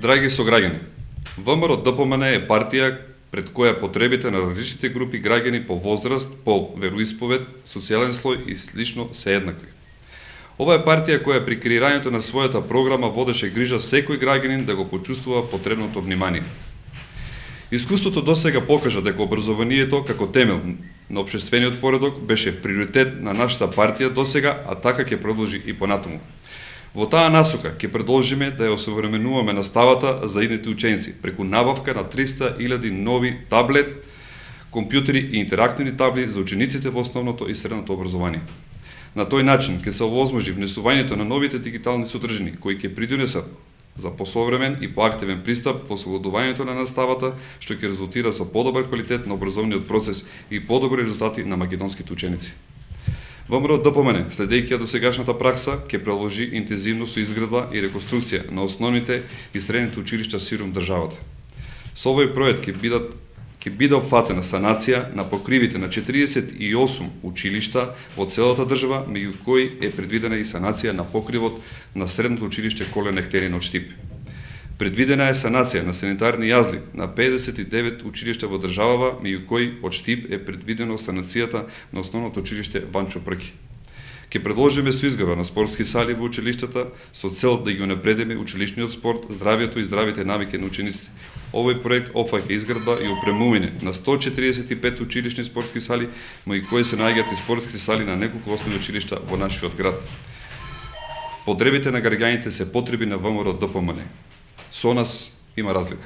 Драги сограѓани, ВМРО ДПМН е партија пред која потребите на различните групи граѓани по возраст, пол, вероисповед, социјален слој и слично се еднакви. Ова е партија која при креирањето на својата програма водеше грижа секој граѓанин да го почувствува потребното внимание. Искуството досега покажа дека образованието како темел на општествениот поредок беше приоритет на нашата партија досега, а така ќе продолжи и понатаму. Во таа насока ќе продолжиме да ја осовременуваме наставата за идните ученици преку набавка на 300.000 нови таблет, компјутери и интерактивни табли за учениците во основното и средното образование. На тој начин ќе се овозможи внесувањето на новите дигитални содржини кои ќе придонесат за посовремен и поактивен пристап во совладувањето на наставата, што ќе резултира со подобар квалитет на образовниот процес и подобри резултати на македонските ученици. ВМРО ДПМН, следејќи ја досегашната пракса, ќе продолжи интензивно со изградба и реконструкција на основните и средните училишта сирум државата. Со овој проект ќе биде опфатена санација на покривите на 48 училишта во целата држава, меѓу кои е предвидена и санација на покривот на средното училиште Колен Ехтерин од Штип. Предвидена е санација на санитарни јазли на 59 училишта во државава, меѓу кои од Штип е предвидено санацијата на основното училиште Ванчо Прки. Ќе продолжиме со изградба на спортски сали во училиштата со цел да ги унапредиме училишниот спорт, здравието и здравите навики на учениците. Овој проект опфаќа изградба и опремување на 145 училишни спортски сали, меѓу кои се наоѓаат и спортски сали на неколку основни училишта во нашиот град. Потребите на граѓаните се потреби на ВМРО ДПМН. Со нас има разлика.